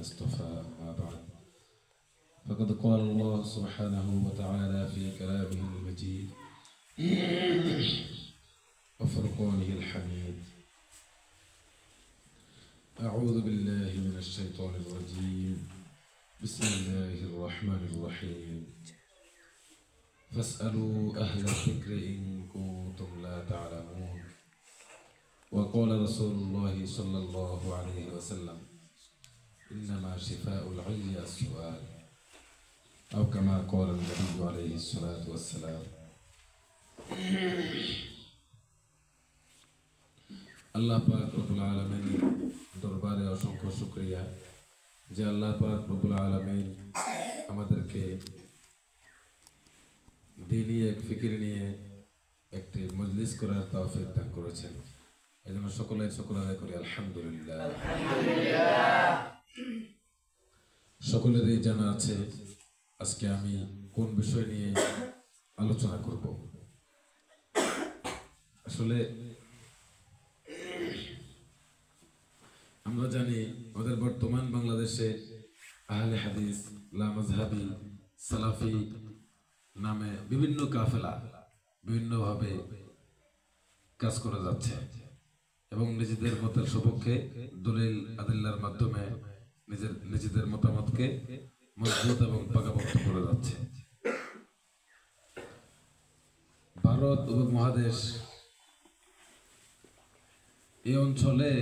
اصطفى. ما بعد، فقد قال الله سبحانه وتعالى في كلامه المجيد وفرقانه الحميد: أعوذ بالله من الشيطان الرجيم، بسم الله الرحمن الرحيم. فاسألوا أهل الذكر إن كنتم لا تعلمون. وقال رسول الله صلى الله عليه وسلم: إنما شفاء العي السؤال، أو كما قال النبي عليه الصلاة والسلام. আল্লাহ পাক রব্বুল আলামিনের দরবারে অসংখ্য শুকরিয়া যে আল্লাহ পাক রব্বুল আলামিন আমাদেরকে দিনী এক ফিকির নিয়ে একটি মজলিস করার তৌফিক দান করেছেন। এজন্য সকলে আদায় করি আলহামদুলিল্লাহ। সকলেরই জানা আছে আজকে আমি কোন বিষয় নিয়ে আলোচনা করব। আসলে আমরা জানি আমাদের বর্তমান বাংলাদেশে আহলে হাদিস, লামাযহাবি, সালাফি নামে বিভিন্ন কাফেলা বিভিন্নভাবে কাজ করে যাচ্ছে এবং নিজেদের মতের সপক্ষে দলিল আদিল্লার মাধ্যমে নিজেদের মতামতকে মজবুত এবং পাকাপোক্ত করে যাচ্ছে। ভারত উপমহাদেশ এই অঞ্চলে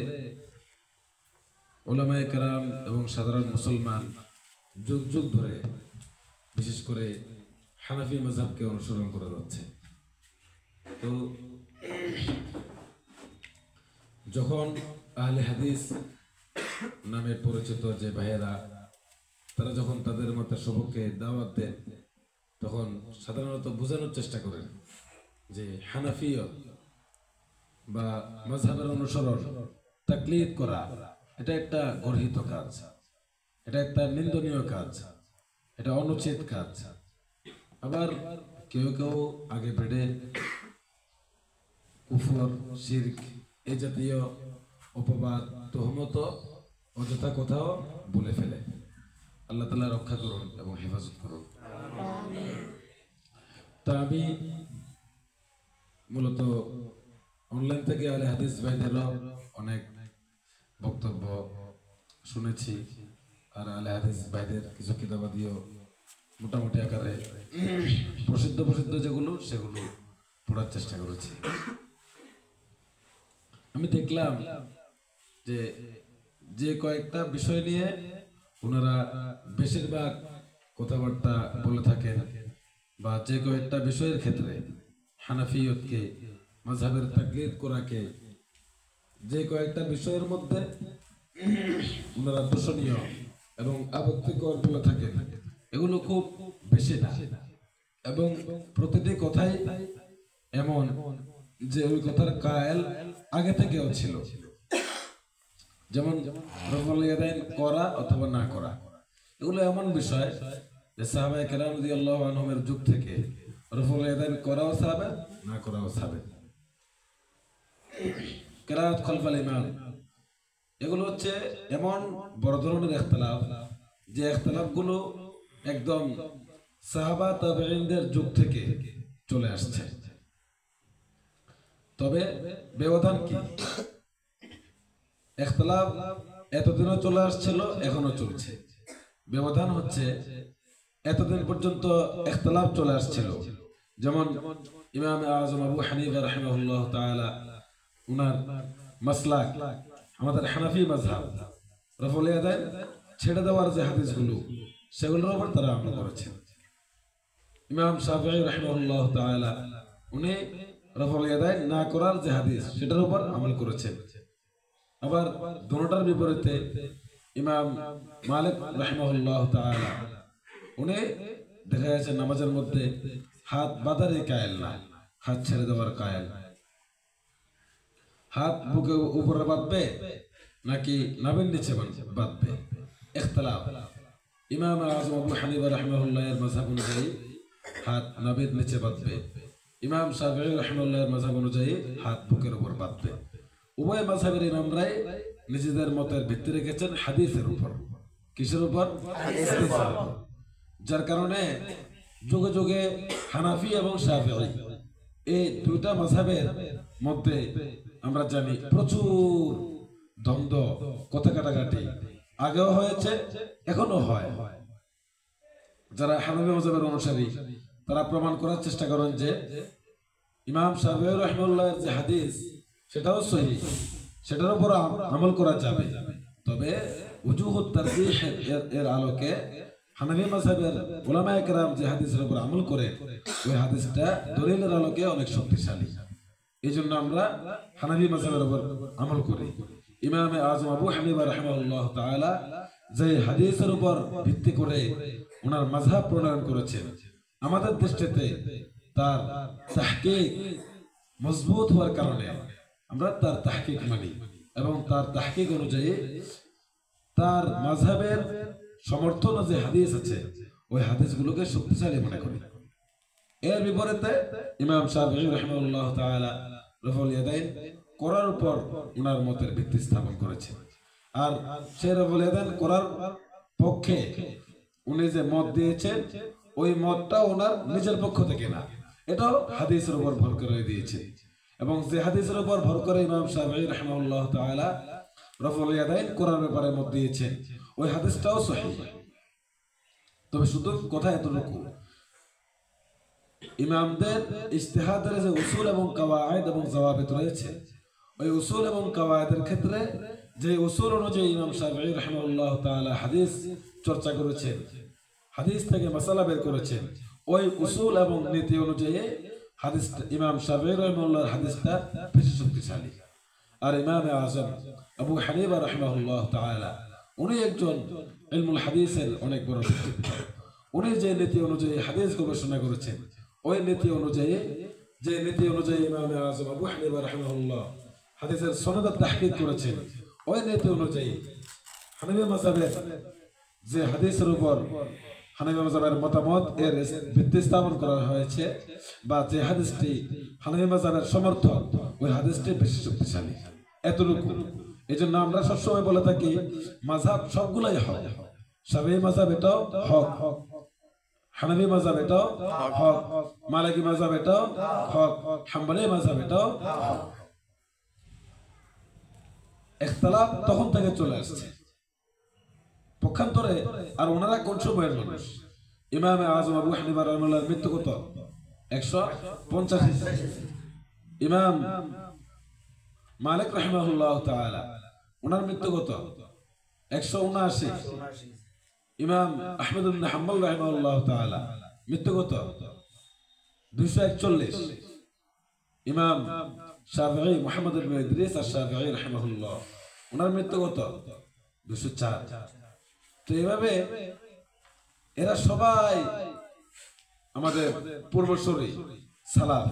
উলামায়ে কেরাম এবং সাধারণ মুসলমান যুগ যুগ ধরে বিশেষ করে হানাফি মাযহাবকে অনুসরণ করে যাচ্ছে। তো যখন আহলে হাদিস নামে পরিচিত যে ভাইয়েরা তারা যখন তাদের মতের সপক্ষে দাওয়াত দেন তখন সাধারণত বোঝানোর চেষ্টা করেন যে হানাফিয়ত বা মাযহাবের অনুসরণ, তাকলিদ করা এটা একটা গর্হিত কাজ, এটা একটা নিন্দনীয় কাজ, এটা অনুচিত কাজ। আবার কেউ কেউ আগে বেড়ে কুফর, শিরক এই জাতীয় অপবাদ, তহমত, অযথা কথাও বলে ফেলে। আল্লাহ তাআলা রক্ষা করুন এবং হেফাজত করুন। তা আমি মূলত অনলাইন থেকে আহলে হাদিস ভাইদেরও অনেক বক্তব্য শুনেছি, আর আহলে হাদিস ভাইদের কিছু কিতাবাদিও মোটামুটি আকারে প্রসিদ্ধ যেগুলো সেগুলো পড়ার চেষ্টা করেছি। আমি দেখলাম যে কয়েকটা বিষয় নিয়ে ওনারা বেশিরভাগ কথাবার্তা বলে থাকেন বা যে কয়েকটা বিষয়ের ক্ষেত্রে হানাফিয়তকে, মাযহাবের তাকলিদ করাকে যে কয়েকটা বিষয়ের মধ্যে ওনারা দূষণীয় এবং আপত্তিকর বলে থাকেন, এগুলো খুব বেশি না এবং প্রতিটি কথাই এমন যে ওই কথার কায়েল আগে থেকেও ছিল। যেমন রফুল ইয়াদাইন করা অথবা না করা, এগুলো এমন বিষয় যে সাহাবায়ে কেরাম রাদিয়াল্লাহু আনহুমের যুগ থেকে রফুল ইয়াদাইন করাও সাহাবের, না করাও সাহাবের। কিরাআত খালফাল ইমাম, এগুলো হচ্ছে এমন বড় ধরনের ইখতিলাফ যে ইখতিলাফগুলো একদম সাহাবা তাবেঈনদের যুগ থেকে চলে আসছে। তবে ব্যবধান কি? ইখতিলাফ এতদিনও চলে আসছিল, এখনো চলছে। ব্যবধান হচ্ছে এতদিন পর্যন্ত ইখতিলাফ চলে আসছিল, যেমন ইমাম আযম আবু হানিফা রাহিমাহুল্লাহ তাআলা উনার মাসলাক আমাদের হানাফি মাযহাব, রফুল ইয়াদাইন ছেড়ে দেওয়ার যে হাদিসগুলো সেগুলোর উপর তারা আমল করেছেন। ইমাম শাফিঈ রাহিমাহুল্লাহ তাআলা উনি রফুল ইয়াদাইন না করার যে হাদিস সেটার উপর আমল করেছেন। আবার দুটোটার বিপরীতে ইমাম মালিক রাহিমাহুল্লাহ তাআলা উনি দেখা যাচ্ছে নামাজের মধ্যে হাত বাঁধারই কায়েল না, হাত ছেড়ে দেওয়ার কায়েল। হাত বুকে উপরে বাঁধবে নাকি নাভির নিচে বাঁধবে, ইখতিলাফ। ইমাম আযম আবু হানিফা রাহিমাহুল্লাহ এর মাযহাব অনুযায়ী হাত নাভির নিচে বাঁধবে, ইমাম শাফিঈ রাহিমাহুল্লাহ এর মাযহাব অনুযায়ী হাত বুকের উপর বাঁধবে। উভয় মাযহাবের ইমামরাই নিজেদের মতের ভিত্তি রেখেছেন হাদিসের উপর। কিসের উপর? হাদিসের উপর। যার কারণে যুগে যুগে হানাফি এবং শাফিঈ এই দুইটা মাযহাবের মধ্যে আমরা জানি প্রচুর দ্বন্দ্ব, কথা কাটাকাটি আগেও হয়েছে, এখনো হয়। যারা হানাফি মাযহাবের অনুসারী তারা প্রমাণ করার চেষ্টা করেন যে ইমাম শাফিঈ রাহিমাহুল্লাহর যে হাদিস সেটাও সহিহ, সেটার উপর আমল করা যাবে। তবে উজুহুত তারজিহ এর আলোকে হানাফি মাযহাবের উলামায়ে কেরাম যে হাদিসের উপর আমল করে ওই হাদিসটা দলিলের আলোকে অনেক শক্তিশালী। এইজন্য আমরা হানাফি মাযহাবের উপর আমল করি। ইমামে আযম আবু হানিফা রাহিমাহুল্লাহ তাআলা যে হাদিসের উপর ভিত্তি করে ওনার মাযহাব প্রণয়ন করেছেন, আমাদের দৃষ্টিতে তার তাহকিক মজবুত হওয়ার কারণে আমরা তার তাহকিক মানি এবং তার তাহকিক অনুযায়ী তার মাযহাবের সমর্থন যে হাদিস আছে ওই হাদিসগুলোকে শক্তিশালী মনে করি। এর বিপরীতে ইমাম শাফিঈ রাহিমাহুল্লাহ তাআলা রাফউল ইয়াদাইন করার উপর ওনার মতের ভিত্তি স্থাপন করেছেন। আর সেই রাফউল ইয়াদাইন করার পক্ষে উনি যে মত দিয়েছেন ওই মতটা ওনার নিজের পক্ষ থেকে না, এটাও হাদিসের উপর ভর করে দিয়েছে। এবং যে হাদিসের উপর ভর করে ইমাম শাফিঈ রাহিমাহুল্লাহ তাআলা রাফউল ইয়াদাইন করার ব্যাপারে মত দিয়েছেন ওই হাদিসটাও সহিহ। তবে শুধু কথা এতটুকু, ইমামদের ইজতিহাদের যে উসুল এবং কাওয়ায়েদ এবং যাওয়াবিত রয়েছে ওই উসুল এবং কাওয়ায়েদের ক্ষেত্রে যে উসুল অনুযায়ী ইমাম শাফিঈ রাহিমাহুল্লাহ তাআলা হাদিস চর্চা করেছেন, হাদিস থেকে মাসালা বের করেছেন, ওই উসুল এবং নীতি অনুযায়ী হাদিস ইমাম শাফিঈ রাহিমাহুল্লাহর হাদিসটা বেশি শক্তিশালী। আর ইমামে আযম আবু হানিফা রাহিমাহুল্লাহ তাআলা উনি একজন ইলমুল হাদিসের অনেক বড় ব্যক্তিত্ব। উনি যে নীতি অনুযায়ী হাদিস গবেষণা করেছেন ওই নীতি অনুযায়ী ইমামে আযম আবু হানিফা রাহিমাহুল্লাহ হাদিসের সনদ তাহকিক করেছেন, ওই নীতি অনুযায়ী হানাফি মাযহাবের যে হাদিসের উপর হানাফি মাযহাবের মতামত এর ভিত্তি স্থাপন করা হয়েছে বা যে হাদিসটি হানাফি মাযহাবের সমর্থন ওই হাদিসটি বেশি শক্তিশালী। এতটুকু। এজন্য আমরা সবসময় বলে থাকি মাযহাব সবগুলাই হক। শাফিঈ মাযহাব এটাও হক, হানাফি মাযহাব এটাও হক, মালিকি মাযহাব এটাও হক, হাম্বলি মাযহাব এটাও হক। ইখতিলাফ তখন থেকে চলে আসছে পক্ষান্তরে। আর ওনারা কোন সময়ের মানুষ? ইমামে আযম আবু হানিফা রাহিমাহুল্লাহর মৃত্যু কত? 185। ইমাম মালিক রাহিমাহুল্লাহ তাআলা ওনার মৃত্যু কত? 179। ইমাম আহমদ ইবনে হাম্বল রাহিমাহুল্লাহ তাআলা মৃত্যু কত? 241। ইমাম শাফিঈ মুহাম্মদ ইবনে ইদ্রিস আশ-শাফিঈ রাহিমাহুল্লাহ ওনার মৃত্যু কত? 204। তো এইভাবে এরা সবাই আমাদের পূর্বসূরি সালাফ।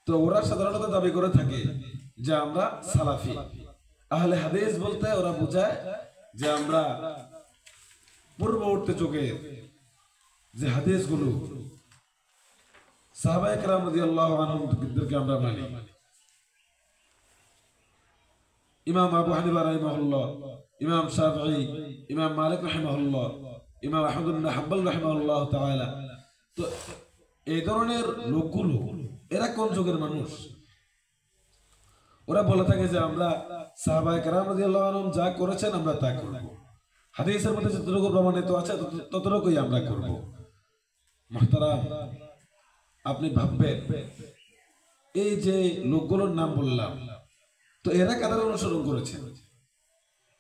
তো ওরা সাধারণত দাবি করে থাকে যে আমরা সালাফি। আহলে হাদিস বলতে ওরা বোঝায় যে আমরা পূর্ববর্তী যুগের যে হাদিসগুলো সাহাবায়ে কেরাম রাদিয়াল্লাহু আনহুমদেরকে আমরা মানি। ইমাম আবু হানিফা রাহিমাহুল্লাহ, ইমাম শাফিঈ, ইমাম মালিক রাহিমাহুল্লাহ, ইমাম আহমদ ইবনে হাম্বল রাহিমাহুল্লাহ তাআলা। তো এই ধরনের লোকগুলো এরা কোন যুগের মানুষ? ওরা বলে থাকে যে আমরা সাহাবায়ে কেরাম রাদিয়াল্লাহু আনহুম যা করেছেন আমরা তা করব, হাদিসের মধ্যে যতটুকু প্রমাণিত আছে ততটুকুই আমরা করব। মুহতারাম, আপনি ভাববেন এই যে লোকগুলোর নাম বললাম, তো এরা কাদের অনুসরণ করেছে?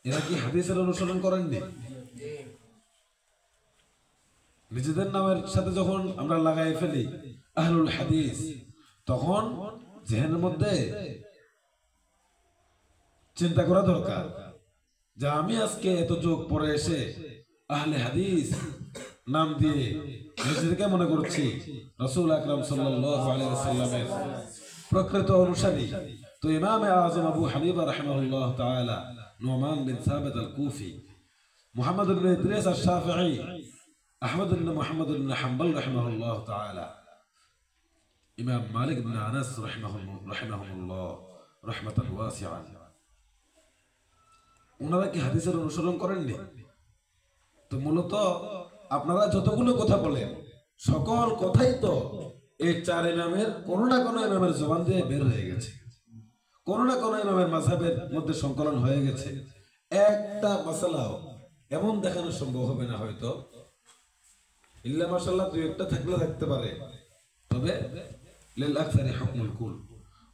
এরা কি হাদিসের অনুসরণ করেননি? নিজেদের নামের সাথে যখন আমরা লাগাই ফেলি আহলুল হাদিস, তখন জেহেনের মধ্যে চিন্তা করা দরকার যে আমি আজকে এত যুগ পরে এসে আহলে হাদিস নাম দিয়ে নিজেদেরকে মনে করছি রাসূল আকরাম সাল্লাল্লাহু আলাইহি ওয়াসাল্লামের প্রকৃত অনুসারী। তো ইমামে আযম আবু হানিফা রাহিমাহুল্লাহ তাআলা, নুমান বিন সাবিত আল-কুফি, মুহাম্মদ ইবনে ইদ্রিস আশ-শাফিঈ, আহমদ ইবনে মুহাম্মদ ইবনে হাম্বল রাহিমাহুল্লাহ তাআলা, ইমাম মালিক ইবনে আনাস রাহিমাহুল্লাহ রাহমাতান ওয়াসিআ, ওনারা কি হাদিসের অনুসরণ করেননি? তো মূলত আপনারা যতগুলো কথা বলেন সকল কথাই তো এই চার ইমামের কোনো না কোনো ইমামের জবান দিয়ে বের হয়ে গেছে, কোনো না কোনো ইমামের মাযহাবের মধ্যে সংকলন হয়ে গেছে। একটা মাসালাও এমন দেখানো সম্ভব হবে না, হয়তো ইল্লা মাশাআল্লাহ দুই একটা থাকলে থাকতে পারে, তবে লিল আকসারি হুকমুল কুল,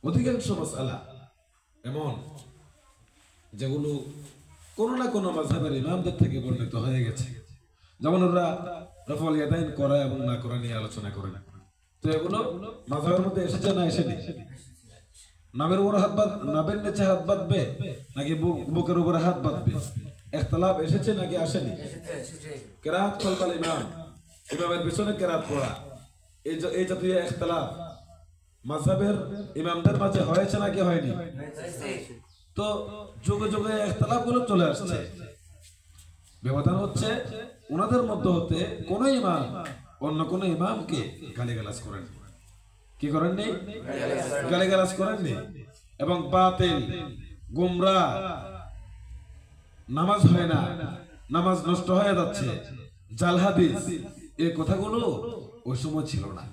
অধিকাংশ মাসআলা এমন যেগুলো কোনো না কোনো মাযহাবের ইমামদের থেকে বর্ণিত হয়ে গেছে। যেমন ওরা রফুল ইয়াদাইন করা এবং না করা নিয়ে আলোচনা করে, তো এগুলো মাযহাবের মধ্যে এসেছে না এসেনি? নাবের উপর হাত বাঁধ, নাবের নিচে হাত বাঁধবে নাকি বুকের উপরে হাত বাঁধবে, ইখতিলাফ এসেছে নাকি আসেনি? কেরাত কলকাল ইমাম, ইমামের পিছনে কেরাত পড়া, এই জাতীয় ইখতিলাফ মাযহাবের ইমামদের মাঝে হয়েছে নাকি হয়নি? তো যুগে যুগে ইখতিলাফ গুলো চলে আসছে। ব্যবধান হচ্ছে ওনাদের মধ্যে হতে কোন ইমাম অন্য কোন ইমামকে গালিগালাজ করেন, কি করেননি? গালিগালাজ করেননি। এবং বাতিল, গুমরাহ, নামাজ হয় না, নামাজ নষ্ট হয়ে যাচ্ছে, জাল হাদিস, এই কথাগুলো ওই সময় ছিল না।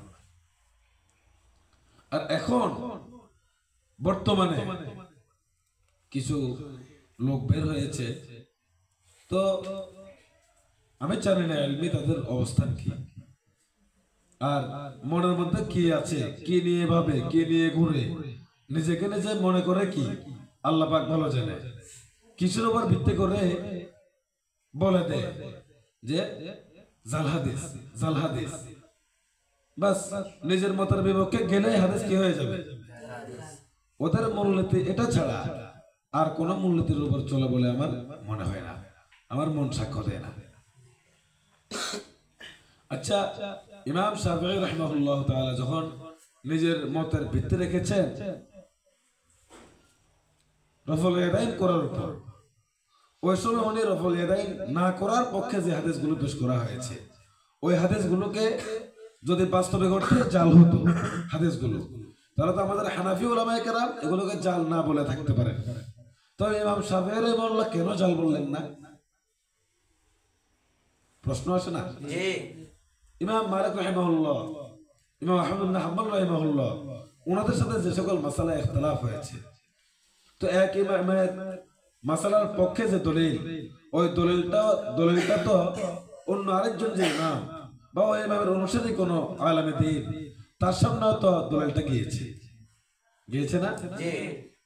আর এখন বর্তমানে কিছু লোক বের হয়েছে, তো আমি জানি না ইলমি তাদের অবস্থান কি, আর মনের মধ্যে কি আছে, কি নিয়ে ভাবে, কি নিয়ে ঘুরে, নিজেকে নিজে মনে করে কি আল্লাহ পাক ভালো জানে, কিছুর উপর ভিত্তি করে বলে দেয় যে জাল হাদিস, জাল হাদিস, বাস নিজের মতের বিপক্ষে গেলে হাদিস কি হয়ে যাবে। ওদের মূলনীতি এটা ছাড়া আর কোন মূলনীতির উপর চলে বলে আমার মনে হয় না, আমার মন সাক্ষ্য দেয় না। আচ্ছা, ইমাম শাফিঈ রাহিমাহুল্লাহ তাআলা যখন নিজের মতের ভিত্তি রেখেছেন রফুল ইয়াদাইন করার উপর, ওই সময় উনি রফুল ইয়াদাইন না করার পক্ষে যে হাদিসগুলো পেশ করা হয়েছে, ওই হাদিসগুলোকে যদি বাস্তবে ঘটতে জাল হতো হাদিসগুলো, তাহলে তো আমাদের হানাফি উলামায়ে কেরাম এগুলোকে জাল না বলে থাকতে পারেন। তবে ইমাম শাফিঈ রাহিমাহুল্লাহ কেন জাল বললেন না? প্রশ্ন আসে না? ইমাম মালিক রাহিমাহুল্লাহ, ইমাম আহমদ ইবনে হাম্বল রাহিমাহুল্লাহ, ওনাদের সাথে যে সকল মাসালা ইখতিলাফ হয়েছে, তো এক ইমামের মাসালার পক্ষে যে দলিল, ওই দলিলটা তো অন্য আরেকজন যে ইমাম বা ওই ইমামের অনুসারী কোনো আলেমে দ্বীন, তার সামনে তো দলিলটা গিয়েছে না?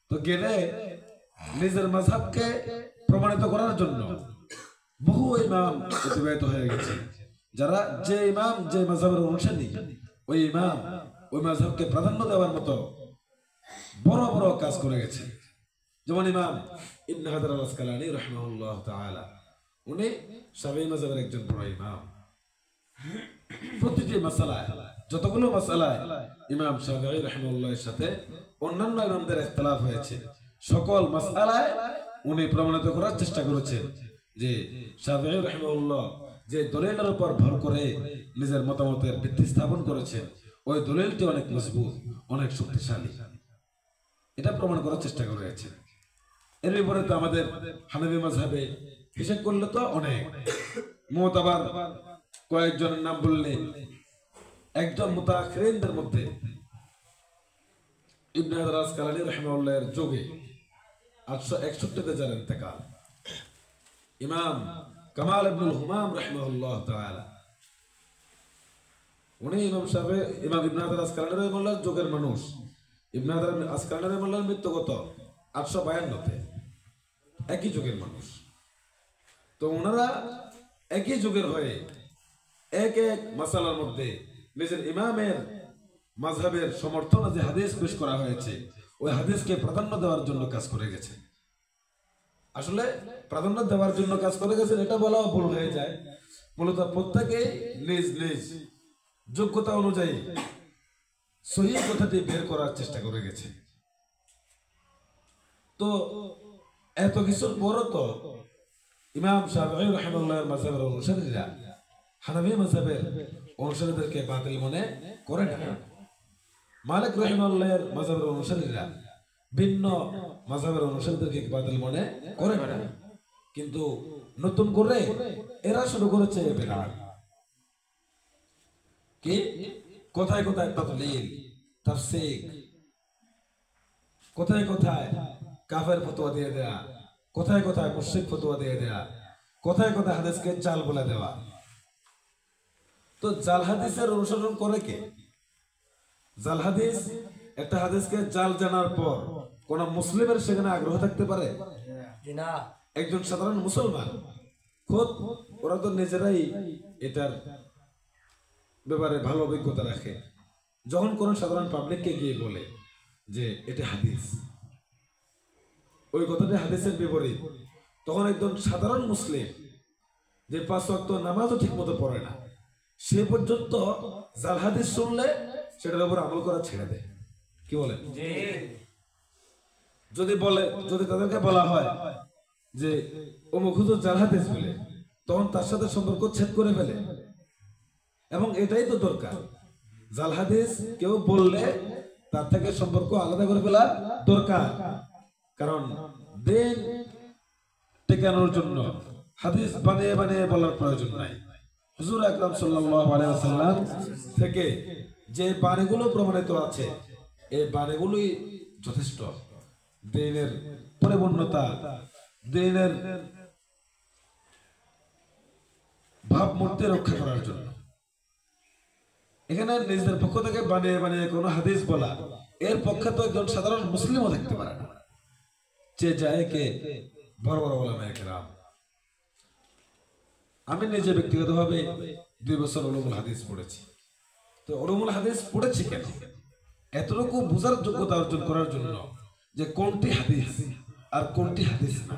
তো গেলে নিজের মাযহাবকে প্রমাণিত করার জন্য বহু ইমাম অতিবাহিত হয়ে গেছে, যারা যে ইমাম যে মাযহাবের অনুসারী, ওই ইমাম ওই মাযহাবকে প্রাধান্য দেওয়ার মতো বড় বড় কাজ করে গেছে। যেমন ইমাম ইবনে হাজার আল আসকালানী রাহিমাহুল্লাহ তাআলা, উনি শাফিঈ মাযহাবের একজন বড় ইমাম। প্রতিটি মাসালায়, যতগুলো মাসালায় ইমাম শাফিঈ রাহিমাহুল্লাহর সাথে অন্যান্য ইমামদের ইখতিলাফ হয়েছে, সকল মাসআলায় উনি প্রমাণিত করার চেষ্টা করেছেন যে শাফিঈ রাহিমাহুল্লাহ যে দলিলের উপর ভর করে নিজের মতামতের ভিত্তি স্থাপন করেছেন, ওই দলিলটি অনেক মজবুত, অনেক শক্তিশালী, এটা প্রমাণ করার চেষ্টা করেছেন। এর বিপরীতে আমাদের হানাফি মাযহাবে হিসাব করলে তো অনেক মুতাবার কয়েকজনের নাম বললে, একজন মুতাআখিরিনদের মধ্যে ইবনে হাজার আসকালানী রাহিমাহুল্লাহর যুগে 861 যার ইন্তেকাল, ইমাম কামাল ইবনুল হুমাম রাহিমাহুল্লাহ তাআলা, উনি ইমাম শাফিঈ, ইমাম ইবনে হাজার আসকালানী রাহিমাহুল্লাহর যুগের মানুষ। ইবনে হাজার আসকালানী রাহিমাহুল্লাহর মৃত্যু কত? 852-তে, একই যুগের মানুষ। তো ওনারা একই যুগের হয়ে এক এক মাসালার মধ্যে নিজের ইমামের মাযহাবের সমর্থনে যে হাদিস পেশ করা হয়েছে, ওই হাদিসকে প্রাধান্য দেওয়ার জন্য কাজ করে গেছে। আসলে প্রাধান্য দেওয়ার জন্য কাজ করে গেছেন এটা বলাও ভুল হয়ে যায়, মূলত প্রত্যেকে নিজ নিজ যোগ্যতা অনুযায়ী সহিহ কথাটি বের করার চেষ্টা করে গেছে। তো এত কিছুর পরও তো ইমাম শাফিঈ রাহিমাহুল্লাহর মাযহাবের অনুসারীরা হানাফি মাযহাবের অনুসারীদেরকে বাতিল মনে করে না। মালিক রাহিমাহুল্লাহর মাযহাবের অনুসারীরা ভিন্ন মাযহাবের অনুসারীদেরকে বাতিল মনে করে না। কিন্তু নতুন করে এরা শুরু করেছে বেদাত। কি কোথায় কোথায় তাদলীল, তাফসীর, কোথায় কোথায় কাফের ফতোয়া দিয়ে দেয়া, কোথায় কোথায় মুশরিক ফতোয়া দিয়ে দেয়া, কোথায় কোথায় হাদিসকে জাল বলে দেওয়া। তো জাল হাদিসের অনুসরণ করে কে? জাল হাদিস, একটা হাদিসকে জাল জানার পর কোন মুসলিমের সেখানে আগ্রহ থাকতে পারে না। একজন সাধারণ মুসলমান খোদ ওরা তো নিজেরাই এটার ব্যাপারে ভালো অভিজ্ঞতা রাখে। যখন কোন সাধারণ পাবলিককে গিয়ে বলে যে এটা হাদিস, ওই কথাটা হাদিসের বিপরীত, তখন একজন সাধারণ মুসলিম যে 5 ওয়াক্ত নামাজও ঠিক মতো পড়ে না, সে পর্যন্ত জাল হাদিস শুনলে সেটার উপর আমল করা ছেড়ে দেয়। কি বলে? যদি তাদেরকে বলা হয় যে অমুক হুজুর জাল হাদিস বলে, তখন তার সাথে সম্পর্ক ছেদ করে ফেলে। এবং এটাই তো দরকার, জাল হাদিস কেউ বললে তার থেকে সম্পর্ক আলাদা করে ফেলা দরকার। কারণ দিন টেকানোর জন্য হাদিস বানিয়ে বানিয়ে বলার প্রয়োজন নাই। হুজুর আকরাম সাল্লাল্লাহু আলাইহি ওয়াসাল্লাম থেকে যে বাণীগুলো প্রমাণিত আছে, এই বাণীগুলোই যথেষ্ট দিনের পরিপূর্ণতা, দিনের ভাবমূর্তি রক্ষা করার জন্য। এখানে নিজেদের পক্ষ থেকে বানিয়ে বানিয়ে কোনো হাদিস বলা, এর পক্ষে তো একজন সাধারণ মুসলিমও থাকতে পারে না, যে যায় কে বড় বড় ওলামায়ে কেরাম। আমি নিজে ব্যক্তিগতভাবে 2 বছর উলুমুল হাদিস পড়েছি। তো উলুমুল হাদিস পড়েছি কেন? এতটুকু বোঝার যোগ্যতা অর্জন করার জন্য যে কোনটি হাদিস আর কোনটি হাদিস না।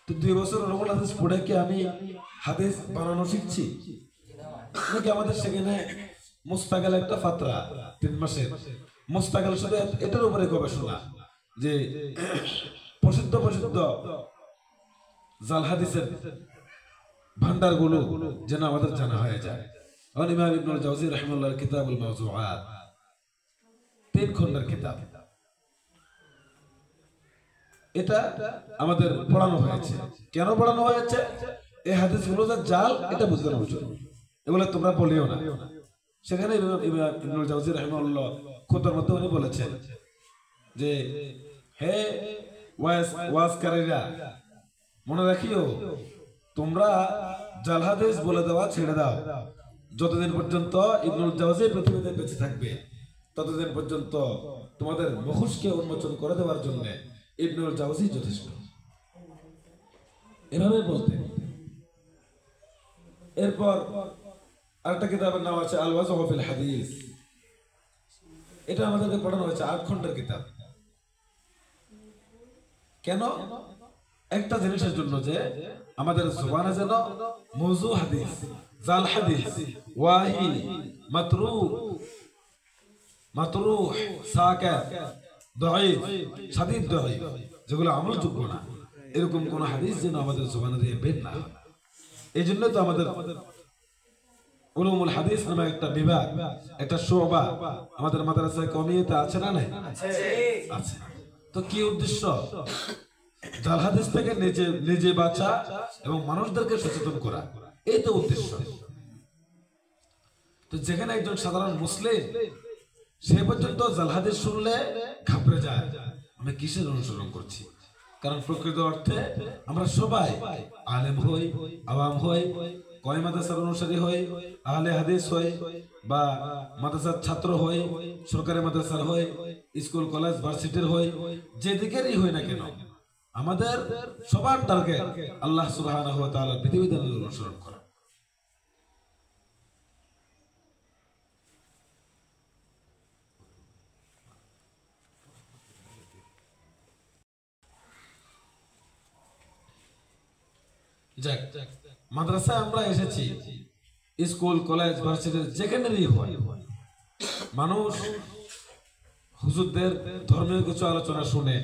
তো 2 বছর উলুমুল হাদিস পড়ে কি আমি হাদিস বানানো শিখছি নাকি আমাদের সেখানে মুস্তাকাল একটা ফাতরা 3 মাসের মুস্তাকাল শুধু এটার উপরে গবেষণা যে প্রসিদ্ধ প্রসিদ্ধ জাল হাদিসের ভান্ডারগুলো যেন আমাদের জানা হয়ে যায়। ইমাম ইবনুল জাওজি রাহিমাহুল্লাহর কিতাবুল মাওযুআত 3 খণ্ডের কিতাব, এটা আমাদের পড়ানো হয়েছে। কেন পড়ানো হয়েছে? এই হাদিসগুলো যে জাল এটা বুঝানোর জন্য। এগুলো তোমরা বলিও না। সেখানে ইমাম ইবনুল জাওজি রাহিমাহুল্লাহ খুতবার মধ্যে উনি বলেছেন যে হে ওয়াজকারীরা, মনে রাখিও তোমরা জাল হাদিস বলে দেওয়া ছেড়ে দাও। যতদিন পর্যন্ত ইবনুল জাওজি পৃথিবীতে বেঁচে থাকবে, ততদিন পর্যন্ত তোমাদের মুখোশকে উন্মোচন করে দেওয়ার জন্য ইবনুল জাওজি যথেষ্ট। এভাবে বলতেন। এরপর আরেকটা কিতাবের নাম আছে আল ওয়াজহ ফিল হাদিস, এটা আমাদেরকে পড়ানো হয়েছে 8 খণ্ডের কিতাব। কেন? একটা জিনিসের জন্য যে আমাদের জবানে যেন মওযু হাদিস, জাল হাদিস, ওয়াহি, মাতরুহ, সাকাত, দাঈফ, শাদীদ দাঈফ, যেগুলো আমলযোগ্য না, এরকম কোন হাদিস যেন আমাদের জবানে দিয়ে বের না হয়। এই জন্য তো আমাদের উলুমুল হাদিস নামে একটা বিভাগ, একটা শুআবা আমাদের মাদ্রাসায় কওমিয়াতে আছে না নাই? আছে। তো কি উদ্দেশ্য? জাল হাদিস থেকে নিজে বাঁচা এবং মানুষদেরকে সচেতন করা, এই তো উদ্দেশ্য। তো যেখানে একজন সাধারণ মুসলিম সে পর্যন্ত জাল হাদিস শুনলে ঘাবড়ে যায়, আমি কিসের অনুসরণ করছি? কারণ প্রকৃত অর্থে আমরা সবাই আলেম হই, আওয়াম হই, কয় মাদ্রাসার অনুসারী হই, আহলে হাদিস হই, বা মাদ্রাসার ছাত্র হই, সরকারি মাদ্রাসার হই, স্কুল কলেজ ভার্সিটির হই, যেদিকেরই হই না কেন, আমাদের সবার টার্গেট আল্লাহ সুবহানাহু ওয়া তাআলার বিধিবিধানের অনুসরণ করা। যাক, মাদ্রাসায় আমরা এসেছি, স্কুল কলেজ ভার্সিটি যেখানেই হয়, মানুষ হুজুরদের ধর্মীয় কিছু আলোচনা শুনে,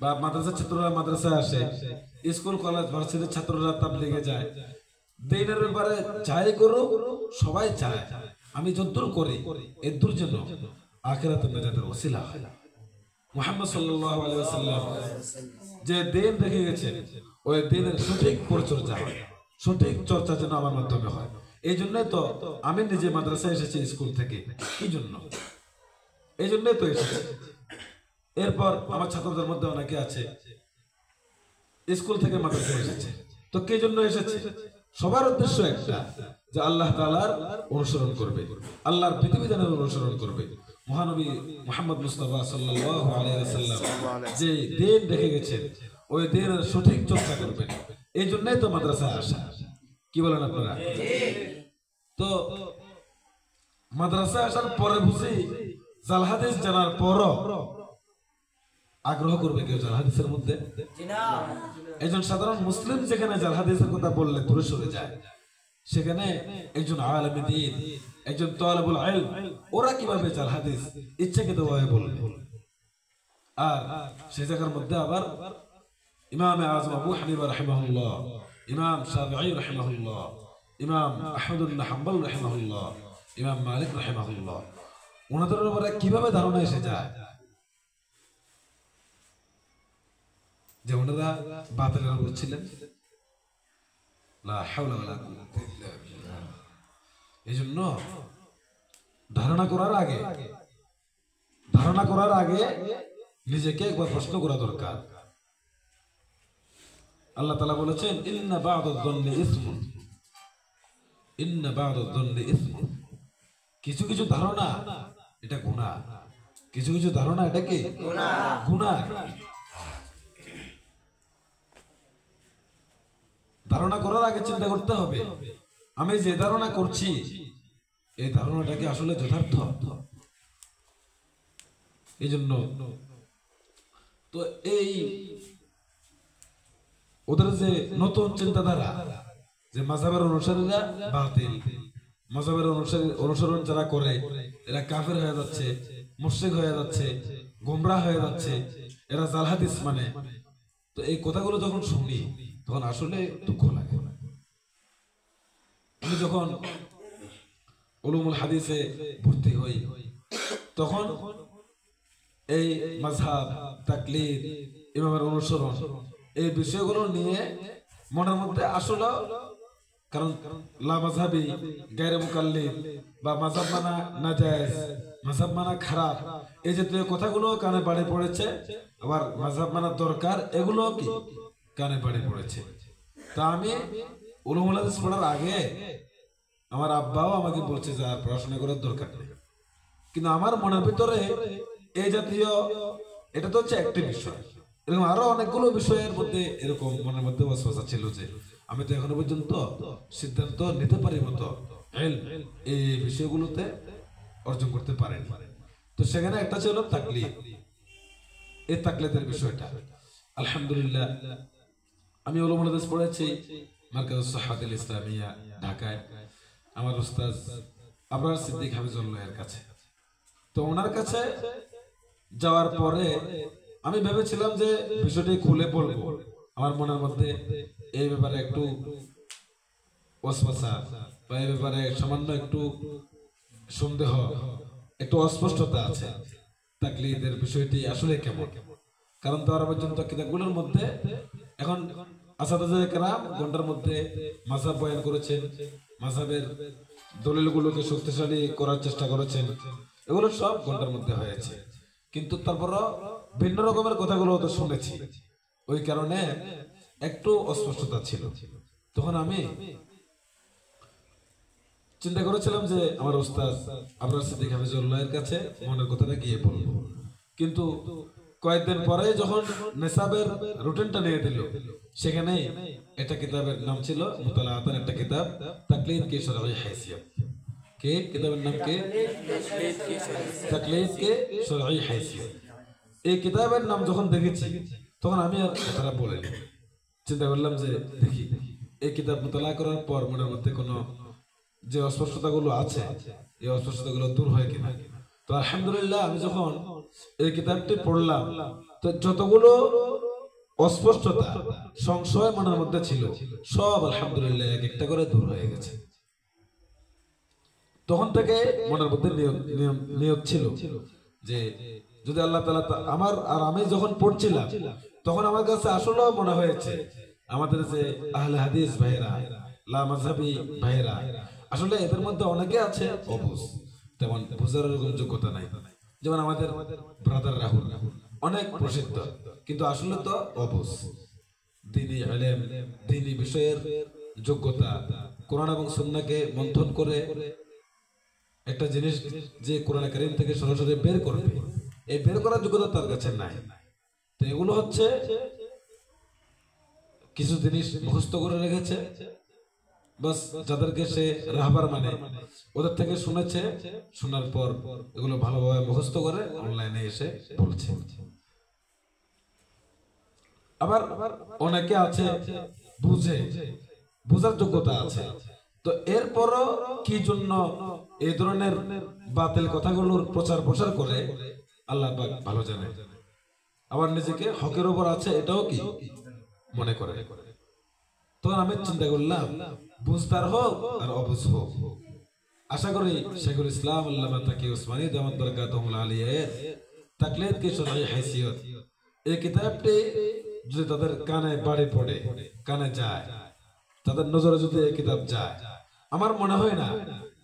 বা মাদ্রাসার ছাত্ররা মাদ্রাসায় আসে, স্কুল কলেজ ভার্সিটির ছাত্ররা তাবলীগে যায়, দিনের ব্যাপারে যাই করো সবাই চায় আমি যদ্দূর করি এদ্দূর যেন আখিরাতে নাজাতের ওসিলা হয়। মুহাম্মদ সাল্লাল্লাহু আলাইহি ওয়াসাল্লাম যে দিন রেখে গেছেন, ওই দিনের সঠিক পরিচর্যা হয়, সঠিক চর্চা যেন আমার মাধ্যমে হয়। এই জন্যই তো আমি নিজে মাদ্রাসায় এসেছি স্কুল থেকে, কি জন্য? এই জন্যই তো এসেছি। এরপর আমার ছাত্রদের মধ্যে অনেকে আছে স্কুল থেকে মাদ্রাসায় এসেছে, তো কে জন্য এসেছে? সবার উদ্দেশ্য একটা, যে আল্লাহ তাআলার অনুসরণ করবে, আল্লাহর বিধিবিধানের অনুসরণ করবে। মহানবী মুহাম্মদ মুস্তাফা সাল্লাল্লাহু আলাইহি ওয়াসাল্লাম যে দিন রেখে গেছেন, ওই দিনের সঠিক চর্চা করবেন। এই জন্যই তো মাদ্রাসায় আসা, কি বলেন আপনারা? তো মাদ্রাসায় আসার পরে বুঝি জাল হাদিস জানার পরও আগ্রহ করবে কেউ জাল হাদিসের মধ্যে? একজন সাধারণ মুসলিম যেখানে জাল হাদিসের কথা বললে দূরে সরে যায়, সেখানে একজন আলেম দ্বীন, একজন তালিবুল ইলম, ওরা কিভাবে জাল হাদিস ইচ্ছাকৃতভাবে বলবে? আর সেই জায়গার মধ্যে আবার ইমাম আযম আবু হানিফা রাহিমাহুল্লাহ, ইমাম শাফিঈ রাহিমাহুল্লাহ, ইমাম আহমদ ইবনে হাম্বল রাহিমাহুল্লাহ, ইমাম মালিক রাহিমাহুল্লাহ, ওনাদের উপরে কিভাবে ধারণা এসে যায় যে ওনারা বাতিলের উপর ছিলেন? লা হাওলা ওয়ালা কুওয়াতা ইল্লা বিল্লাহ। এইজন্য ধারণা করার আগে নিজেকে একবার প্রশ্ন করা দরকার। আল্লাহ তাআলা বলেছেন, ইন্না বা'দায-যন্নি ইসমুন, ইন্না বা'দায-যন্নি ইসমুন। কিছু কিছু ধারণা এটা গুনাহ, কিছু কিছু ধারণা এটা কি গুনাহ। ধারণা করার আগে চিন্তা করতে হবে, আমি যে ধারণা করছি এই ধারণাটা কি আসলে যথার্থ? এই জন্য তো এই ওদের যে নতুন চিন্তাধারা, যে মাযহাবের অনুসারীরা বাতিল, মাযহাবের অনুসরণ যারা করে এরা কাফের হয়ে যাচ্ছে, মুশরিক হয়ে যাচ্ছে, গোমরাহ হয়ে যাচ্ছে, এরা জাল হাদিস মানে। তো এই কথাগুলো যখন শুনি তখন আসলে দুঃখ লাগে। আমি যখন উলুমুল হাদিসে ভর্তি হই তখন এই মাযহাব, তাকলিদ, ইমামের অনুসরণ, এই বিষয়গুলো নিয়ে মনের মধ্যে আসলে, কারণ লা মাযহাবি গায়রে মুকাল্লিদ বা মাযহাব মানা নাজায়েজ, মাযহাব মানা খারাপ, এই জাতীয় কথাগুলো কানে বাড়ি পড়েছে। আবার মাযহাব মানা দরকার, এগুলো কি কানে বাড়ি পড়েছে। তা আমি উলুমুল হাদিস পড়ার আগে আমার আব্বাও আমাকে বলছে যে আর পড়াশোনা করার দরকার নেই, কিন্তু আমার মনের ভিতরে এই জাতীয়, এটা তো হচ্ছে একটি বিষয়, এরকম আরো অনেকগুলো বিষয়ের মধ্যে এরকম মনের মধ্যে ওয়াসওয়াসা ছিল যে আমি তো এখনো পর্যন্ত সিদ্ধান্ত নিতে পারি মতো এই বিষয়গুলোতে অর্জন করতে পারেন। তো সেখানে একটা ছিল তাকলিদ, এই তাকলিদের বিষয়টা। আলহামদুলিল্লাহ আমি উলুমুল হাদিস পড়েছি মারকাজুস সাহাদাতুল ইসলামিয়া ঢাকায়, আমার উস্তাদ আবরার সিদ্দিক হাফিজুল্লাহর কাছে। তো ওনার কাছে যাওয়ার পরে আমি ভেবেছিলাম যে বিষয়টি খুলে বলবো, আমার মনের মধ্যে এই ব্যাপারে একটু ওয়াসওয়াসা বা এই ব্যাপারে সামান্য একটু সন্দেহ, একটু অস্পষ্টতা আছে, তাকলিদের বিষয়টি আসলে কেমন। কারণ তারা পর্যন্ত কিতাবগুলোর মধ্যে এখন আসাদায়ে কেরাম ঘন্টার মধ্যে মাযহাব বয়ান করেছেন, মাযহাবের দলিলগুলোকে শক্তিশালী করার চেষ্টা করেছেন, এগুলো সব ঘন্টার মধ্যে হয়েছে, কিন্তু তারপরও ভিন্ন রকমের কথাগুলো তো শুনেছি, ওই কারণে একটু অস্পষ্টতা ছিল। তখন আমি চিন্তা করেছিলাম যে আমার উস্তাদ আবরার সিদ্দিক হাফিজুল্লাহর কাছে মনের কথাটা গিয়ে বলবো, কিন্তু কয়েকদিন পরে যখন নেসাবের রুটিনটা নিয়ে দিল, সেখানে একটা কিতাবের নাম ছিল মুতালাআতান, একটা কিতাব তাকলিদ কি শরঈ হাইসিয়ত, কে কিতাবের নাম কি তাকলিদ কে শরঈ হাইসিয়ত। এই কিতাবের নাম যখন দেখেছি তখন আমি আর কথাটা বলিনি, চিন্তা করলাম যে দেখি এই কিতাব মুতালা করার পর মনের মধ্যে কোনো যে অস্পষ্টতাগুলো আছে এই অস্পষ্টতাগুলো দূর হয় কিনা। তো আলহামদুলিল্লাহ আমি যখন এই কিতাবটি পড়লাম তো যতগুলো অস্পষ্টতা, সংশয় মনের মধ্যে ছিল সব আলহামদুলিল্লাহ এক একটা করে দূর হয়ে গেছে। তখন থেকে মনের মধ্যে নিয়ত ছিল যে যদি আল্লাহ তাআলা আমার, আর আমি যখন পড়ছিলাম তখন আমার কাছে আসলেও মনে হয়েছে আমাদের যে আহলে হাদিস ভাইরা, লা মাযহাবী ভাইরা, আসলে এদের মধ্যে অনেকে আছে অবুঝ, তেমন বুঝার এরকম যোগ্যতা নাই। যেমন আমাদের ব্রাদার রাহুল অনেক প্রসিদ্ধ, কিন্তু আসলে তো অবুঝ। দ্বীনি ইলম, দ্বীনি বিষয়ের যোগ্যতা, কোরআন এবং সুন্নাহকে মন্থন করে একটা জিনিস যে কোরআন কারীম থেকে সরাসরি বের করবে, এই বের করার যোগ্যতা তার কাছে নাই। তো এগুলো হচ্ছে কিছু জিনিস মুখস্থ করে রেখেছে, বাস যাদেরকে সে রাহবার মানে ওদের থেকে শুনেছে, শোনার পর এগুলো ভালোভাবে মুখস্থ করে অনলাইনে এসে বলছে। আবার অনেকে আছে বুঝে, বুঝার যোগ্যতা আছে, তো এরপরও কি জন্য এই ধরনের বাতিল কথাগুলোর প্রচার প্রসার করে আল্লাহ পাক ভালো জানে। আবার নিজেকে হকের উপর আছে এটাও কি মনে করে। তখন আমি চিন্তা করলাম, বুঝতার হোক আর অবুঝ হোক, আশা করি শেখুল ইসলাম আল্লামা তাকি উসমানী দামাত বরকাতুহুল আলিয়ার তাকলিদ কি শরঈ হাইসিয়ত, এই কিতাবটি যদি তাদের কানে বাড়ি পড়ে, কানে যায়, তাদের নজরে যদি এই কিতাব যায়, আমার মনে হয় না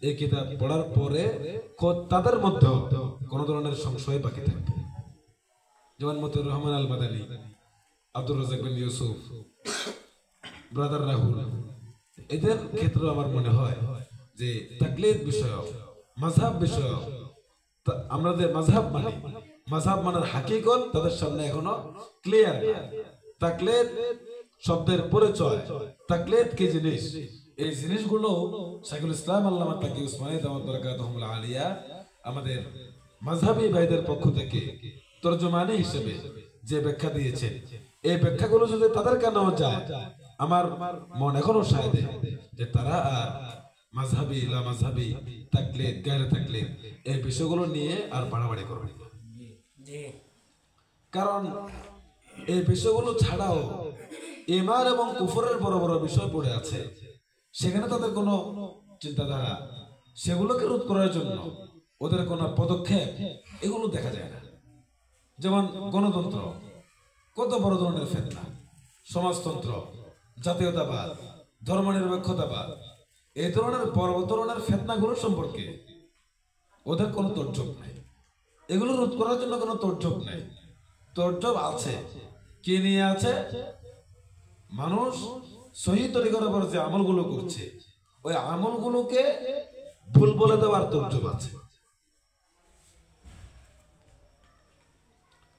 এই কিতাব পড়ার পরে তাদের মধ্যে কোন ধরনের সংশয় বাকি থাকবে। যেমন মতিউর রহমান আল মাদানী, আব্দুর রাজ্জাক বিন ইউসুফ, ব্রাদার রাহুল, এদের ক্ষেত্রে আমার মনে হয় যে তাকলিদ বিষয়ক, মাযহাব বিষয়ক, আমরা যে মাযহাব মানি, মাযহাব মানার হাকিকত তাদের সামনে এখনো ক্লিয়ার না। তাকলিদ শব্দের পরিচয়, তাকলিদ কি জিনিস, এই জিনিসগুলো শেখুল ইসলাম আল্লামা তাকি উসমানী দামাত বরকাতুহুল আলিয়া আমাদের মাযহাবী ভাইদের পক্ষ থেকে তরজমানি হিসেবে যে ব্যাখ্যা দিয়েছে, এই ব্যাখ্যাগুলো যদি তাদের কানেও যায়, আমার মন এখনো সায় যে তারা আর মাযহাবী, লা মাযহাবী, তাকলিদ, গায়রে তাকলিদ এই বিষয়গুলো নিয়ে আর বাড়াবাড়ি করবে না। কারণ এই বিষয়গুলো ছাড়াও ঈমান এবং কুফরের বড় বড় বিষয় পড়ে আছে, সেখানে তাদের কোনো চিন্তাধারা, সেগুলোকে রোধ করার জন্য ওদের কোনো পদক্ষেপ এগুলো দেখা যায় না। যেমন গণতন্ত্র, কত বড় ধরনের ফিতনা, সমাজতন্ত্র, জাতীয়তাবাদ, ধর্মনিরপেক্ষতাবাদ, এই ধরনের বড় ধরনের ফিতনাগুলো সম্পর্কে ওদের কোনো তর্জব নাই। এগুলো রোধ করার জন্য কোনো তর্জব নাই। তর্জব আছে, কি নিয়ে আছে? মানুষ সহি তরিকার উপর যে আমলগুলো করছে, ওই আমলগুলোকে ভুল বলে দেওয়ার তর্জব আছে।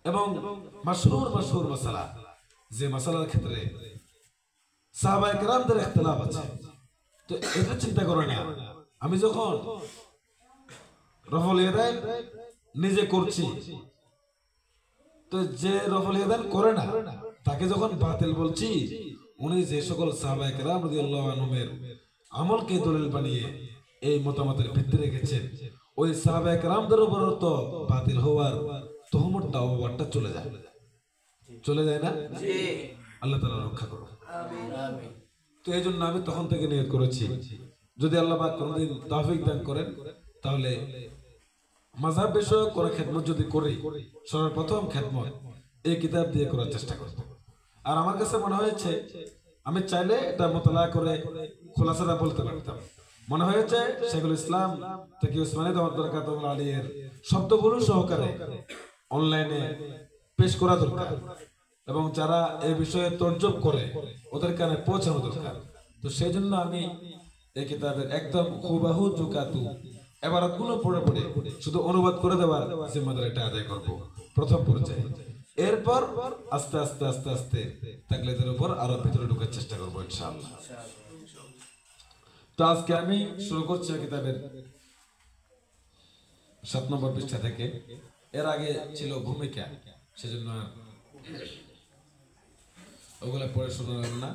এবং মাশহুর মাশহুর মাসালা, যে মাসালার ক্ষেত্রে সাহাবায়ে কেরামদের ইখতিলাফ আছে, তো এটা চিন্তা করে না। আমি যখন রফল ইয়াদাইন নিজে করছি, তো যে রফল ইয়াদাইন করে না তাকে যখন বাতিল বলছি, উনি যে সকল সাহাবায়ে কেরাম রাদিয়াল্লাহু আনহুমের আমলকে দলিল বানিয়ে এই মতামতের ভিত্তি রেখেছেন, ওই সাহাবায়ে কেরামদের উপর তো বাতিল হওয়ার তহমতটা, অপবাদটা চলে যায় না? আল্লাহ তাআলা রক্ষা করুন। তো এই জন্য আমি তখন থেকে নিয়ত করেছি, যদি আল্লাহ পাক কোনদিন তৌফিক দান করেন, তাহলে মাযহাব বিষয়ক কোন খেদমত যদি করি, সর্বপ্রথম খেদমত এই কিতাব দিয়ে করার চেষ্টা করব। আর আমার কাছে মনে হয়েছে, আমি চাইলে এটা মোতালা করে খোলাসাটা বলতে পারতাম। মনে হয়েছে শেখুল ইসলাম তাকি উসমানী দামাত বরকাতুহুল আলিয়ার শব্দগুলো সহকারে অনলাইনে পেশ করা দরকার, এবং যারা এই বিষয়ে তর্জব করে ওদের কানে পৌঁছানো দরকার। তো সেই জন্য আমি এই কিতাবের একদম হুবাহু জুকাতু এবারতগুলো পড়ে পড়ে শুধু অনুবাদ করে দেওয়ার জিম্মাদারি এটা আদায় করব প্রথম পর্যায়ে। এরপর আস্তে আস্তে আস্তে আস্তে তাকলিদের উপর আরো ভিতরে ঢোকার চেষ্টা করবো ইনশাআল্লাহ। তো আজকে আমি শুরু করছি কিতাবের 7 নম্বর পৃষ্ঠা থেকে। এর আগে ছিল ভূমিকা, সেজন্য ওগুলা পড়ে শোনালাম না।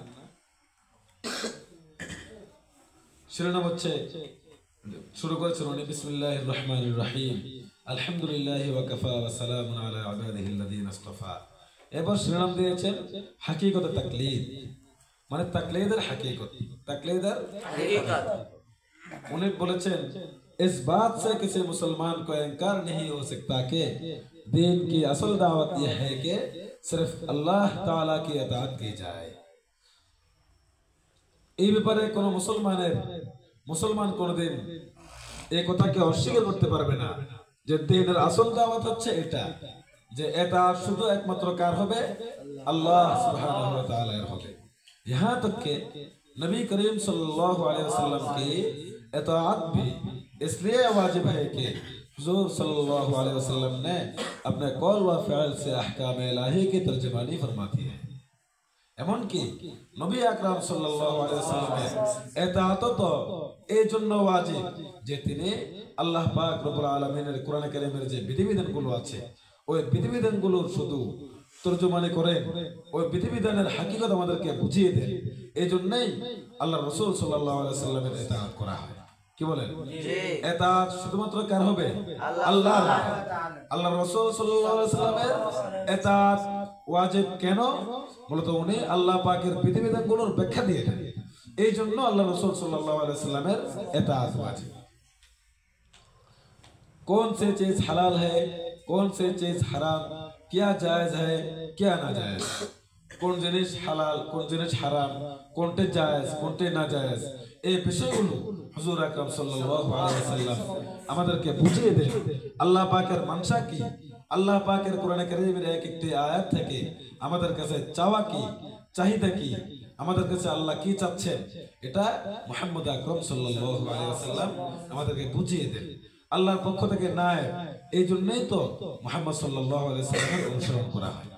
শিরোনাম হচ্ছে, শুরু করেছেন উনি বিসমিল্লাহির রহমানির রহিম, আলহামদুলিল্লাহি ওয়া কাফা ওয়া সালামুন আলা ইবাদিহিল্লাযীনা ইসতাফা। এরপর শিরোনাম দিয়েছেন হাকিকত তাকলিদ, মানে তাকলিদের হাকিকত, তাকলিদের হাকিকত। उन्हें बोलेছেন, इस बात से किसी मुसलमान को इनकार नहीं हो सकता कि दीन की असल दावत यह है कि सिर्फ अल्लाह ताला की इताअत की जाए। এই ব্যাপারে কোন মুসলমান কোনদিন এই কথাকে অস্বীকার করতে পারবে না যে দ্বীনের আসল দাওয়াত হচ্ছে এটা, যে এটা শুধু একমাত্র কার হবে? আল্লাহ সুবহানাহু ওয়া তাআলার হবে। यहाँ तक के नबी करीम सल्लल्लाहु अलैहि वसल्लम की इताअत भी इसलिए वाजिब है कि हुजूर सल्लल्लाहु अलैहि वसल्लम ने अपने कौल व फ़िल से अहकाम इलाही की तर्जुमानी फरमाती है। এমনকি নবী আকরাম সাল্লাল্লাহু আলাইহি ওয়াসাল্লামের ইতাআত তো এই জন্য ওয়াজিব যে তিনি আল্লাহ পাক রব্বুল আলামিনের কোরআন কারীমের যে বিধিবিধানগুলো আছে ওই বিধিবিধানগুলোর শুধু তর্জমানি করেন, ওই বিধিবিধানের হাকিকত আমাদেরকে বুঝিয়ে দেন। এই জন্যই আল্লাহ রাসূল সাল্লাল্লাহু আলাইহি ওয়াসাল্লামের ইতাআত করা হয়। কি বলেন? ইতাআত শুধুমাত্র কার হবে? আল্লাহর। আল্লাহ রাসূল সাল্লাল্লাহু আলাইহি ওয়াসাল্লামের ইতাআত ওয়াজিব কেন? মূলত উনি আল্লাহ পাকের বিধিবিধানগুলোর ব্যাখ্যা দিয়ে থাকেন, এই জন্য আল্লাহ রাসূল সাল্লাল্লাহু আলাইহি ওয়াসাল্লামের ইতাআত ওয়াজিব। कौन सी चीज हलाल है, कौन सी चीज हराम, क्या जायज है, क्या ना जायज, কোন জিনিস হালাল, কোন জিনিস হারাম, কোনটা জায়েজ, কোনটা না জায়েজ, এই বিষয়গুলো হুজুর আকরাম সাল্লাল্লাহু আলাইহি ওয়াসাল্লাম আমাদেরকে বুঝিয়ে দেন। আল্লাহ পাকের মানসা কি, আল্লাহ পাকের কোরআন কারীমের এক একটি আয়াত থেকে আমাদের কাছে চাওয়া কি, চাহিদা কি, আমাদের কাছে আল্লাহ কি চাচ্ছেন, এটা মুহাম্মদ আকরাম সাল্লাল্লাহু আলাইহি ওয়াসাল্লাম আমাদেরকে বুঝিয়ে দেন। আল্লাহর পক্ষ থেকে নায়েব, এই জন্যই তো মুহাম্মদ সাল্লাল্লাহু আলাইহি ওয়াসাল্লামের অনুসরণ করা হয়।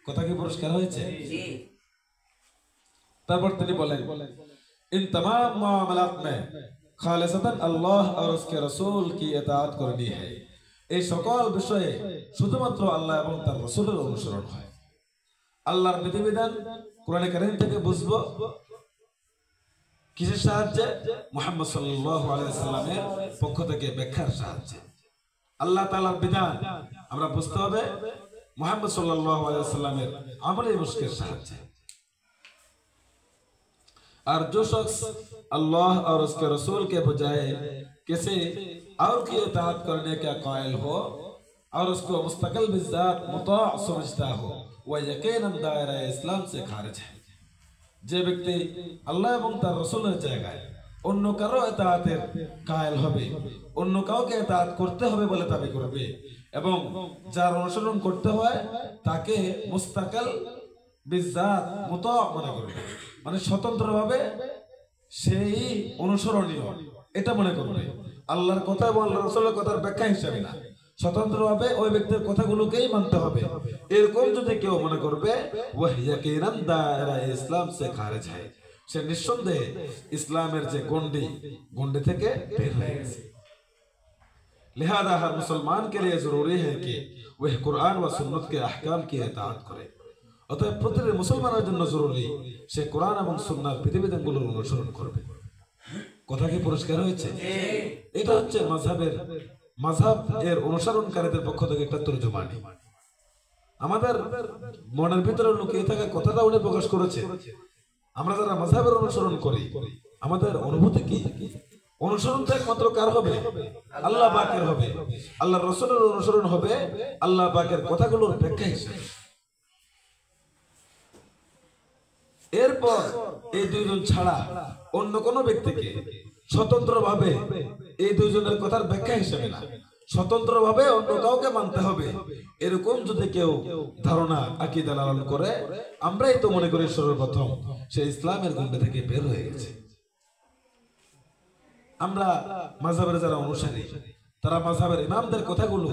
কথা কি পুরস্কার হয়েছে? তারপর তিনি বলেন इन तमाम मामलात में खालिसतन अल्लाह और उसके रसूल की इताअत करनी है। এই সকল বিষয়ে শুধুমাত্র আল্লাহ এবং তার রাসূলের অনুসরণ হয়। আল্লাহর বিধিবিধান কোরআনে কারীম থেকে বুঝবো কিসের সাহায্যে? মুহাম্মদ সাল্লাল্লাহু আলাইহি ওয়াসাল্লামের পক্ষ থেকে ব্যাখ্যার সাহায্যে। আল্লাহ তাআলার বিধান আমরা বুঝতে হবে মুহাম্মদ সাল্লাল্লাহু আলাইহি ওয়াসাল্লামের আমলে মুশকের সাহায্যে। और जो शख्स अल्लाह और उसके रसूल के बजाय किसी और की इताअत करने का कायल हो और उसको मुस्तकिल बिज़ात मुता समझता हो, वह यकीनन दायरा इस्लाम से खारिज है। যে ব্যক্তি আল্লাহ এবং তার রাসূলের জায়গায় অন্য কারো ইতাআতের কায়েল হবে, অন্য কাউকে ইতাআত করতে হবে বলে দাবি করবে এবং যার অনুসরণ করতে হয় তাকে মুস্তাকিল বিজাত মুতা মনে করবে, মানে স্বতন্ত্রভাবে সেই অনুসরণীয় এটা মনে করবে, আল্লাহর কথা এবং আল্লাহর রাসূলের কথার ব্যাখ্যা হিসেবে না, স্বতন্ত্রভাবে ওই ব্যক্তির কথাগুলোকেই মানতে হবে। এরকম যদি কেউ মনে করবে ওয়া ইয়াকিনান দায়রা ইসলাম সে খারিজ হয়, সে নিঃসন্দেহে ইসলামের যে গণ্ডি থেকে বের হয়ে গেছে। लिहाजा हर मुसलमान के लिए जरूरी है कि वह कुरान व सुन्नत के अहकाम की इताअत करे। অতএব প্রতিটি মুসলমানের জন্য জরুরি সে কোরআন এবং সুন্নাহর বিধিবিধানগুলোর অনুসরণ করবে। কথা কি পরিষ্কার হয়েছে? এটা হচ্ছে মাযহাব এর অনুসরণকারীদের পক্ষ থেকে একটা তর্জমানি। আমাদের মনের ভিতরে লুকিয়ে থাকা কথাটা উনি প্রকাশ করেছে। আমরা যারা মাযহাবের অনুসরণ করি আমাদের অনুভূতি কি? অনুসরণ তো একমাত্র কার হবে? আল্লাহ পাকের হবে। আল্লাহর রাসূলের অনুসরণ হবে আল্লাহ পাকের কথাগুলোর ব্যাখ্যা হিসেবে। এরপর এই দুইজন ছাড়া অন্য কোনো ব্যক্তিকে স্বতন্ত্রভাবে এই দুইজনের কথার ব্যাখ্যা হিসেবে না, স্বতন্ত্রভাবে অন্য কাউকে মানতে হবে, এরকম যদি কেউ ধারণা আকীদা লালন করে আমরাই তো মনে করি সর্বপ্রথম সে ইসলামের গণ্ডি থেকে বের হয়ে গেছে। আমরা মাযহাবের যারা অনুসারী তারা মাযহাবের ইমামদের কথাগুলো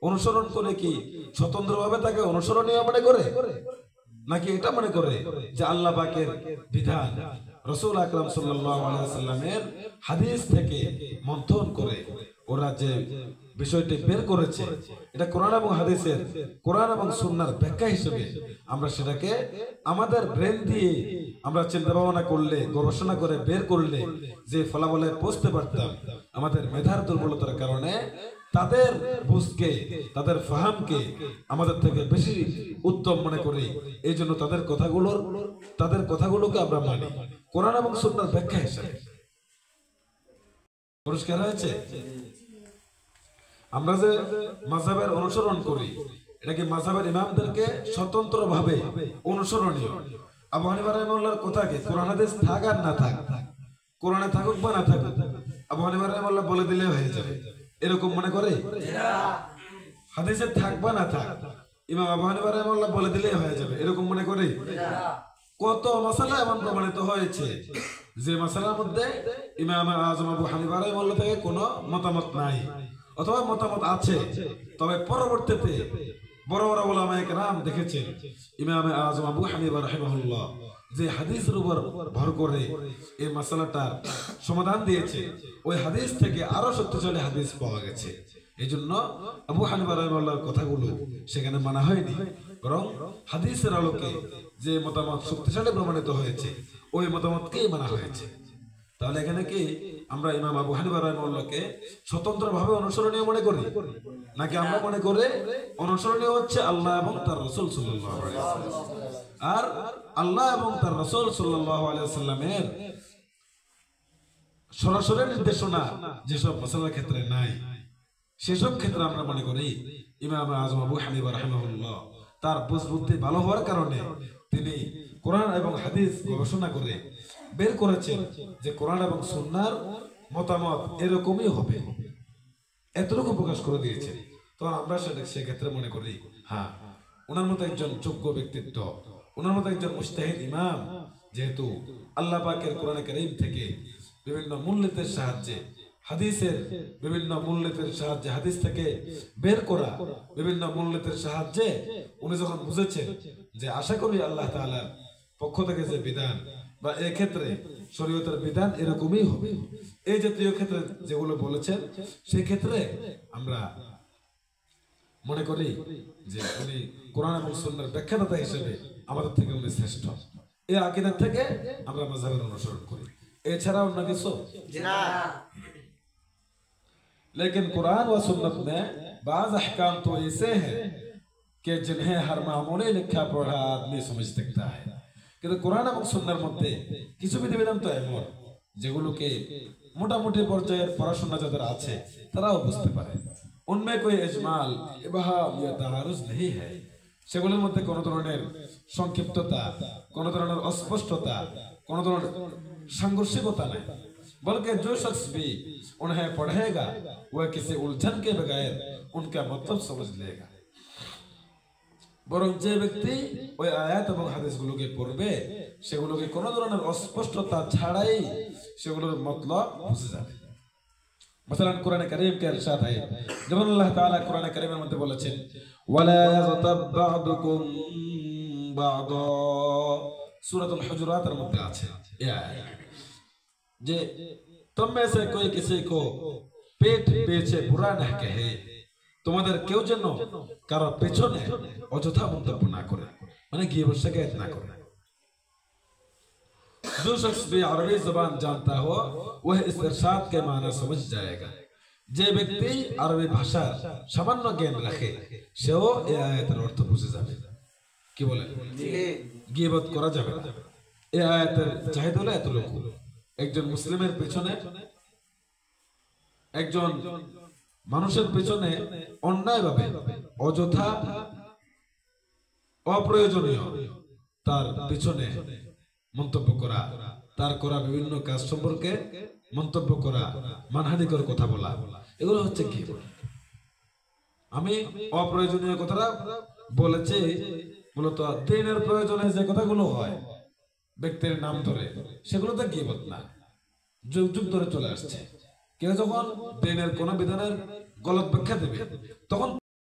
অনুসরণ করে কি স্বতন্ত্রভাবে তাকে অনুসরণীয় মনে করে, নাকি এটা মনে করে যে আল্লাহ পাকের বিধান রাসূল আকরাম সাল্লাল্লাহু আলাইহি ওয়াসাল্লামের হাদিস থেকে মন্থন করে ওরা যে বিষয়টি বের করেছে এটা কোরআন এবং হাদিসের, কোরআন এবং সুন্নাহর ব্যাখ্যা হিসেবে আমরা সেটাকে আমাদের ব্রেন দিয়ে আমরা চিন্তা ভাবনা করলে, গবেষণা করে বের করলে যে ফলাফলে পৌঁছতে পারতাম, আমাদের মেধার দুর্বলতার কারণে তাদের বুঝকে, তাদের ফাহামকে আমাদের থেকে বেশি উত্তম মনে করি। এই জন্য তাদের কথাগুলোকে আমরা মানি কোরআন এবং সুন্নাহর ব্যাখ্যা হিসেবে। পরিষ্কার হয়েছে? আমরা যে মাযহাবের অনুসরণ করি এটা কি মাযহাবের ইমামদেরকে স্বতন্ত্রভাবে অনুসরণীয়, আবু হানিফা রাহিমাহুল্লাহর কথা কি কোরআন হাদিস থাক আর না থাক, কোরআনে থাকুক বা না থাকুক, আবু হানিফা রাহিমাহুল্লাহ বলে দিলে হয়ে যাবে এরকম মনে করে? হাদিসে থাক বা না থাক ইমাম আবু হানিফা রাহিমাহুল্লাহ বলে দিলে হয়ে যাবে এরকম মনে করে? কত মাসালা এমন প্রমাণিত হয়েছে যে মাসালার মধ্যে ইমাম আযম আবু হানিফা রাহিমাহুল্লাহ থেকে কোনো মতামত নাই অথবা মতামত আছে, তবে পরবর্তীতে বড় বড় উলামায়ে কেরাম দেখেছেন ইমাম আযম আবু হানিফা রাহিমাহুল্লাহ যে হাদিসের উপর ভর করে এই মাসালাটার সমাধান দিয়েছে, ওই হাদিস থেকে আরো শক্তিশালী হাদিস পাওয়া গেছে। এই জন্য আবু হানিফা রাহিমাহুল্লাহর কথাগুলো সেখানে মানা হয়নি, বরং হাদিসের আলোকে যে মতামত শক্তিশালী প্রমাণিত হয়েছে ওই মতামতকেই মানা হয়েছে। তাহলে এখানে কি আমরা ইমাম আবু হানিফা রাহিমাহুল্লাহকে স্বতন্ত্রভাবে অনুসরণীয় মনে করি, নাকি আমরা মনে করে অনুসরণীয় হচ্ছে আল্লাহ এবং তার রাসূল সাল্লাল্লাহু আলাইহি ওয়াসাল্লাম? আর আল্লাহ এবং তার রাসূল সাল্লাল্লাহু আলাইহি ওয়াসাল্লামের সরাসরি নির্দেশনা যেসব মাসালার ক্ষেত্রে নাই, সেসব ক্ষেত্রে আমরা মনে করি ইমাম আযম আবু হানিফা রাহিমাহুল্লাহ তার বুঝবুদ্ধি ভালো হওয়ার কারণে তিনি কোরআন এবং হাদিস গবেষণা করে বের করেছেন যে কোরআন এবং সুন্নাহর মতামত এরকমই হবে, এতটুকু প্রকাশ করে দিয়েছেন। তখন আমরা সেক্ষেত্রে মনে করি হ্যাঁ, ওনার মতো একজন যোগ্য ব্যক্তিত্ব, ওনার মতো একজন মুজতাহিদ ইমাম, যেহেতু আল্লাহ পাকের কোরআনে কারীম থেকে বিভিন্ন মূলনীতির সাহায্যে হাদিসের বিভিন্ন মূলনীতির সাহায্যে হাদিস থেকে বের করা বিভিন্ন মূলনীতির সাহায্যে উনি যখন বুঝেছেন যে আশা করি আল্লাহ তাআলার পক্ষ থেকে যে বিধান বা এই ক্ষেত্রে শরীয়তের বিধান এরকমই হবে, এই জাতীয় ক্ষেত্রে যেগুলো বলেছেন সেই ক্ষেত্রে আমরা মনে করি যে উনি কোরআন এবং সুন্নাহর ব্যাখ্যাদাতা হিসেবে আমাদের থেকে উনি শ্রেষ্ঠ। এই আকীদা থেকে আমরা মাযহাবের অনুসরণ করি, এছাড়া অন্য কিছু না। लेकिन कुरान व सुन्नत में बाज़ अहकाम तो ऐसे हैं कि जिन्हें हर मामूली लिखा पढ़ा आदमी समझ सकता है, কিন্তু কোরআন এবং সুন্নাহর মধ্যে কিছু বিধিবিধান তো এমন যেগুলোকে মোটামুটি পর্যায়ের পড়াশোনা যাদের আছে তারাও বুঝতে পারে। उनमें कोई इजमाल इबहाम या तारुज नहीं है, সেগুলোর মধ্যে কোনো ধরনের সংক্ষিপ্ততা, কোনো ধরনের অস্পষ্টতা, কোনো ধরনের সাংঘর্ষিকতা নাই, बल्कि जो शख्स भी उन्हें पढ़ेगा वह किसी उलझन के बगैर उनका मतलब समझ लेगा। বরং যে ব্যক্তি ওই আয়াত এবং হাদিসগুলোকে পড়বে সেগুলোকে কোনো ধরনের অস্পষ্টতা ছাড়াই সেগুলোর মতলব বুঝে যাবে। মাসালান কোরআনে কারীম কে ইরশাদ হয়, যেমন আল্লাহ তাআলা কোরআনে কারীমের মধ্যে বলেছেন ওয়ালা ইয়াগতাব বা'দুকুম বা'দা, সূরাতুল হুজুরাতের মধ্যে আছে এই আয়াত যে तुम में से कोई किसी को पेट पीछे बुरा न कहे, তোমাদের কেউ যেন কারো পেছনে অযথা মন্তব্য না করে, মানে গীবত শিকায়ত না করে। जो शख्स भी अरबी जुबान जानता हो वह इस इरशाद के माना समझ जाएगा, যে ব্যক্তি আরবি ভাষার সামান্য জ্ঞান রাখে সেও এই আয়াতের অর্থ বুঝে যাবে। কি বলেন? গীবত করা যাবে না। এই আয়াতের চাহিদা হলো এতটুকু, একজন মুসলিমের পেছনে, একজন মানুষের পেছনে অন্যায়ভাবে অযথা অপ্রয়োজনীয় তার পেছনে মন্তব্য করা, তার করা বিভিন্ন কাজ সম্পর্কে মন্তব্য করা, মানহানিকর কথা বলা, এগুলো হচ্ছে কি? আমি অপ্রয়োজনীয় কথাটা বলেছি মূলত দ্বীনের প্রয়োজনে যে কথাগুলো হয় ব্যক্তির নাম ধরে, সেগুলো তো গীবত না, যুগ যুগ ধরে চলে আসছে। কেউ যখন দ্বীনের কোন বিধানের গলত ব্যাখ্যা দেবে তখন